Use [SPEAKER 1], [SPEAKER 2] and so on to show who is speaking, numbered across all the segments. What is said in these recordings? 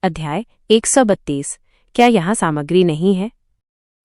[SPEAKER 1] अध्याय 132। क्या यहाँ सामग्री नहीं है?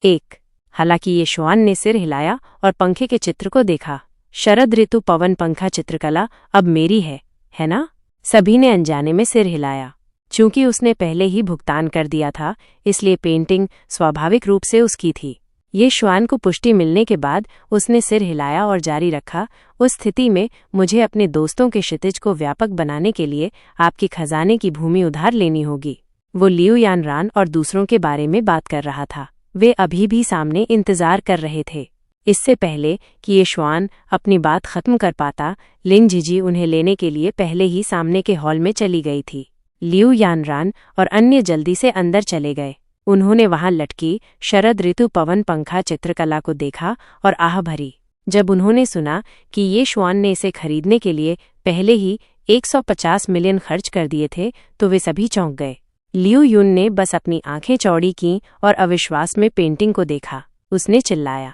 [SPEAKER 1] 1। हालांकि ये श्वान ने सिर हिलाया और पंखे के चित्र को देखा। शरद ऋतु पवन पंखा चित्रकला अब मेरी है ना? सभी ने अनजाने में सिर हिलाया। चूंकि उसने पहले ही भुगतान कर दिया था, इसलिए पेंटिंग स्वाभाविक रूप से उसकी थी। ये श्वान को पुष्टि मिलने के बाद उसने सिर हिलाया और जारी रखा, उस स्थिति में मुझे अपने दोस्तों के क्षितिज को व्यापक बनाने के लिए आपकी खजाने की भूमि उधार लेनी होगी। वो लियू यानरान और दूसरों के बारे में बात कर रहा था। वे अभी भी सामने इंतजार कर रहे थे। इससे पहले कि ये श्वान अपनी बात खत्म कर पाता, लिन झिझी उन्हें लेने के लिए पहले ही सामने के हॉल में चली गई थी। लियू यानरान और अन्य जल्दी से अंदर चले गए। उन्होंने वहां लटकी शरद ऋतु पवन पंखा चित्रकला को देखा और आह भरी। जब उन्होंने सुना कि ये श्वान ने इसे खरीदने के लिए पहले ही 150 मिलियन खर्च कर दिए थे, तो वे सभी चौंक गए। लियू यून ने बस अपनी आंखें चौड़ी कीं और अविश्वास में पेंटिंग को देखा। उसने चिल्लाया,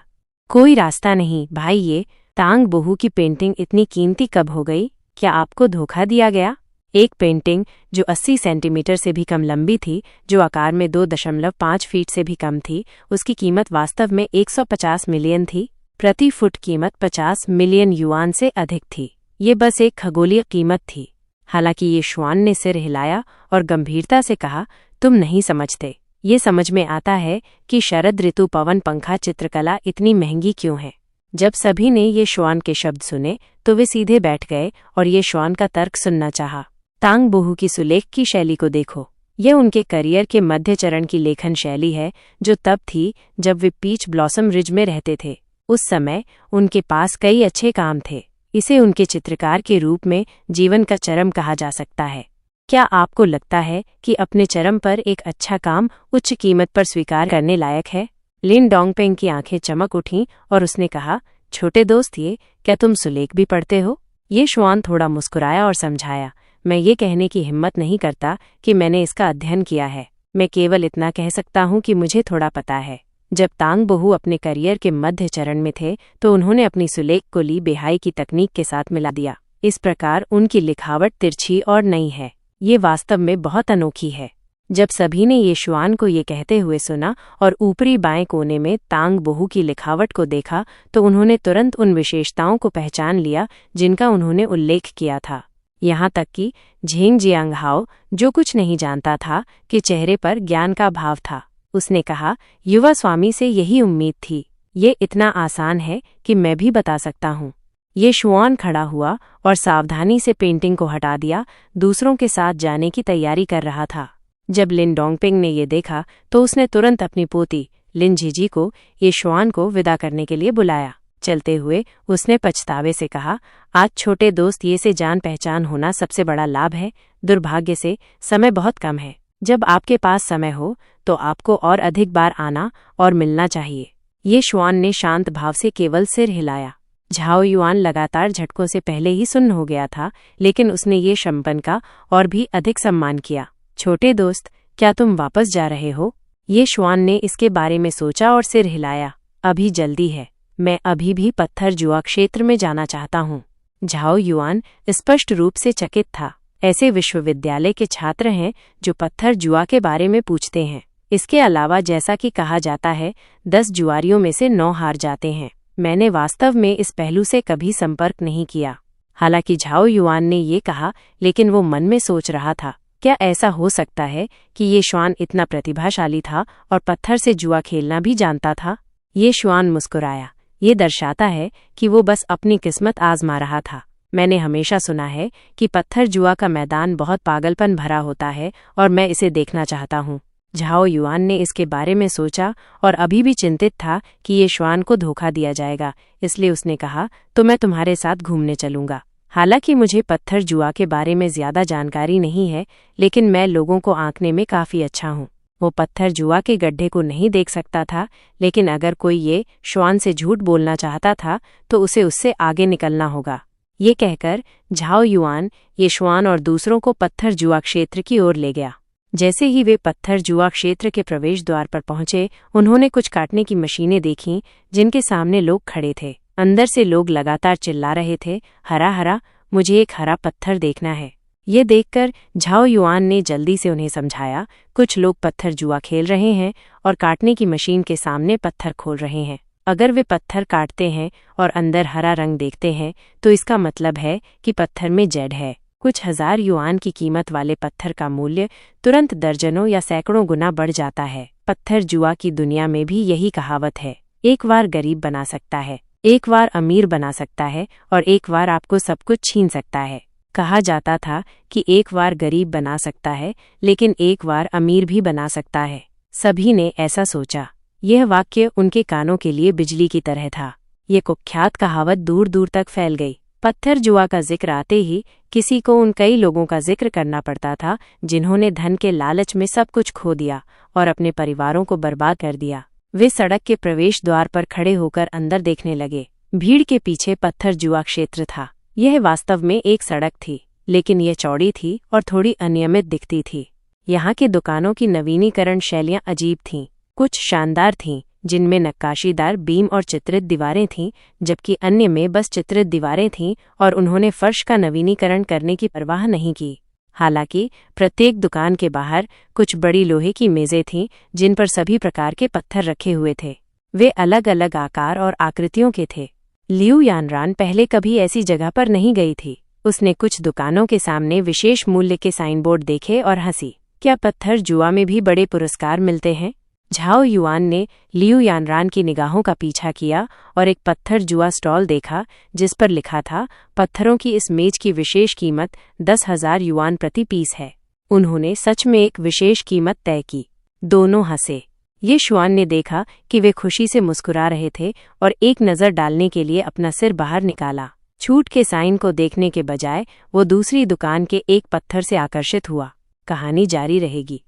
[SPEAKER 1] कोई रास्ता नहीं भाई, ये तांग बोहू की पेंटिंग इतनी कीमती कब हो गई? क्या आपको धोखा दिया गया? एक पेंटिंग जो 80 सेंटीमीटर से भी कम लंबी थी, जो आकार में 2.5 फीट से भी कम थी, उसकी कीमत वास्तव में 150 मिलियन थी। प्रति फुट कीमत 50 मिलियन युआन से अधिक थी। ये बस एक खगोलीय कीमत थी। हालांकि ये श्वान ने सिर हिलाया और गंभीरता से कहा, तुम नहीं समझते। ये समझ में आता है कि शरद ऋतु पवन पंखा चित्रकला इतनी महंगी क्यों है। जब सभी ने ये श्वान के शब्द सुने तो वे सीधे बैठ गए और ये श्वान का तर्क सुनना चाहा। तांग बोहू की सुलेख की शैली को देखो। यह उनके करियर के मध्य चरण की लेखन शैली है, जो तब थी जब वे पीच ब्लॉसम रिज में रहते थे। उस समय उनके पास कई अच्छे काम थे। इसे उनके चित्रकार के रूप में जीवन का चरम कहा जा सकता है। क्या आपको लगता है कि अपने चरम पर एक अच्छा काम उच्च कीमत पर स्वीकार करने लायक है? लिन डोंगपेंग की आंखें चमक उठीं और उसने कहा, छोटे दोस्त, ये क्या तुम सुलेख भी पढ़ते हो? ये श्वान थोड़ा मुस्कुराया और समझाया, मैं ये कहने की हिम्मत नहीं करता कि मैंने इसका अध्ययन किया है। मैं केवल इतना कह सकता हूँ कि मुझे थोड़ा पता है। जब तांग बोहू अपने करियर के मध्य चरण में थे, तो उन्होंने अपनी सुलेख को ली बेहाई की तकनीक के साथ मिला दिया। इस प्रकार उनकी लिखावट तिरछी और नई है। ये वास्तव में बहुत अनोखी है। जब सभी ने ये श्वान को ये कहते हुए सुना और ऊपरी बाएं कोने में तांग बोहू की लिखावट को देखा, तो उन्होंने तुरंत उन विशेषताओं को पहचान लिया जिनका उन्होंने उल्लेख किया था। यहाँ तक कि झेंग जियांगहाओ, जो कुछ नहीं जानता था, कि चेहरे पर ज्ञान का भाव था। उसने कहा, युवा स्वामी से यही उम्मीद थी। ये इतना आसान है कि मैं भी बता सकता हूँ। ये श्वान खड़ा हुआ और सावधानी से पेंटिंग को हटा दिया, दूसरों के साथ जाने की तैयारी कर रहा था। जब लिन डोंगपेंग ने ये देखा तो उसने तुरंत अपनी पोती लिन झिझी को ये श्वान को विदा करने के लिए बुलाया। चलते हुए उसने पछतावे से कहा, आज छोटे दोस्त, ये से जान पहचान होना सबसे बड़ा लाभ है। दुर्भाग्य से समय बहुत कम है। जब आपके पास समय हो तो आपको और अधिक बार आना और मिलना चाहिए। ये श्वान ने शांत भाव से केवल सिर हिलाया। झाओ युआन लगातार झटकों से पहले ही सुन्न हो गया था, लेकिन उसने ये शंपन का और भी अधिक सम्मान किया। छोटे दोस्त, क्या तुम वापस जा रहे हो? ये श्वान ने इसके बारे में सोचा और सिर हिलाया। अभी जल्दी है, मैं अभी भी पत्थर जुआ क्षेत्र में जाना चाहता हूँ। झाओ युआन स्पष्ट रूप से चकित था। ऐसे विश्वविद्यालय के छात्र हैं जो पत्थर जुआ के बारे में पूछते हैं। इसके अलावा, जैसा कि कहा जाता है, 10 जुआरियों में से 9 हार जाते हैं। मैंने वास्तव में इस पहलू से कभी संपर्क नहीं किया। हालांकि झाओ युआन ने ये कहा, लेकिन वो मन में सोच रहा था, क्या ऐसा हो सकता है कि ये श्वान इतना प्रतिभाशाली था और पत्थर से जुआ खेलना भी जानता था? ये श्वान मुस्कुराया। ये दर्शाता है कि वो बस अपनी किस्मत आजमा रहा था। मैंने हमेशा सुना है कि पत्थर जुआ का मैदान बहुत पागलपन भरा होता है और मैं इसे देखना चाहता हूँ। झाओ युआन ने इसके बारे में सोचा और अभी भी चिंतित था कि ये श्वान को धोखा दिया जाएगा, इसलिए उसने कहा, तो मैं तुम्हारे साथ घूमने चलूंगा। हालांकि मुझे पत्थर जुआ के बारे में ज्यादा जानकारी नहीं है, लेकिन मैं लोगों को आंकने में काफी अच्छा हूँ। वो पत्थर जुआ के गड्ढे को नहीं देख सकता था, लेकिन अगर कोई ये श्वान से झूठ बोलना चाहता था तो उसे उससे आगे निकलना होगा। ये कहकर झाओ युआन ये श्वान और दूसरों को पत्थर जुआ क्षेत्र की ओर ले गया। जैसे ही वे पत्थर जुआ क्षेत्र के प्रवेश द्वार पर पहुंचे, उन्होंने कुछ काटने की मशीनें देखीं जिनके सामने लोग खड़े थे। अंदर से लोग लगातार चिल्ला रहे थे, हरा हरा, मुझे एक हरा पत्थर देखना है। ये देखकर झाओ युआन ने जल्दी से उन्हें समझाया, कुछ लोग पत्थर जुआ खेल रहे हैं और काटने की मशीन के सामने पत्थर खोल रहे हैं। अगर वे पत्थर काटते हैं और अंदर हरा रंग देखते हैं तो इसका मतलब है कि पत्थर में जड़ है। कुछ हजार युआन की कीमत वाले पत्थर का मूल्य तुरंत दर्जनों या सैकड़ों गुना बढ़ जाता है। पत्थर जुआ की दुनिया में भी यही कहावत है, एक बार गरीब बना सकता है, एक बार अमीर बना सकता है और एक बार आपको सब कुछ छीन सकता है। कहा जाता था कि एक बार गरीब बना सकता है लेकिन एक बार अमीर भी बना सकता है। सभी ने ऐसा सोचा। यह वाक्य उनके कानों के लिए बिजली की तरह था। ये कुख्यात कहावत दूर दूर तक फैल गई। पत्थर जुआ का जिक्र आते ही किसी को उन कई लोगों का जिक्र करना पड़ता था जिन्होंने धन के लालच में सब कुछ खो दिया और अपने परिवारों को बर्बाद कर दिया। वे सड़क के प्रवेश द्वार पर खड़े होकर अंदर देखने लगे। भीड़ के पीछे पत्थर जुआ क्षेत्र था। यह वास्तव में एक सड़क थी, लेकिन यह चौड़ी थी और थोड़ी अनियमित दिखती थी। यहाँ के दुकानों की नवीनीकरण शैलियाँ अजीब थीं। कुछ शानदार थीं, जिनमें नक्काशीदार बीम और चित्रित दीवारें थीं, जबकि अन्य में बस चित्रित दीवारें थीं और उन्होंने फर्श का नवीनीकरण करने की परवाह नहीं की। हालांकि प्रत्येक दुकान के बाहर कुछ बड़ी लोहे की मेज़ें थीं जिन पर सभी प्रकार के पत्थर रखे हुए थे। वे अलग अलग आकार और आकृतियों के थे। लियू यानरान पहले कभी ऐसी जगह पर नहीं गई थी। उसने कुछ दुकानों के सामने विशेष मूल्य के साइन बोर्ड देखे और हंसी। क्या पत्थर जुआ में भी बड़े पुरस्कार मिलते हैं? झाओ युआन ने लियू यानरान की निगाहों का पीछा किया और एक पत्थर जुआ स्टॉल देखा जिस पर लिखा था, पत्थरों की इस मेज की विशेष कीमत 10,000 युआन प्रति पीस है। उन्होंने सच में एक विशेष कीमत तय की। दोनों हंसे। ये शुआन ने देखा कि वे खुशी से मुस्कुरा रहे थे और एक नज़र डालने के लिए अपना सिर बाहर निकाला। छूट के साइन को देखने के बजाय वो दूसरी दुकान के एक पत्थर से आकर्षित हुआ। कहानी जारी रहेगी।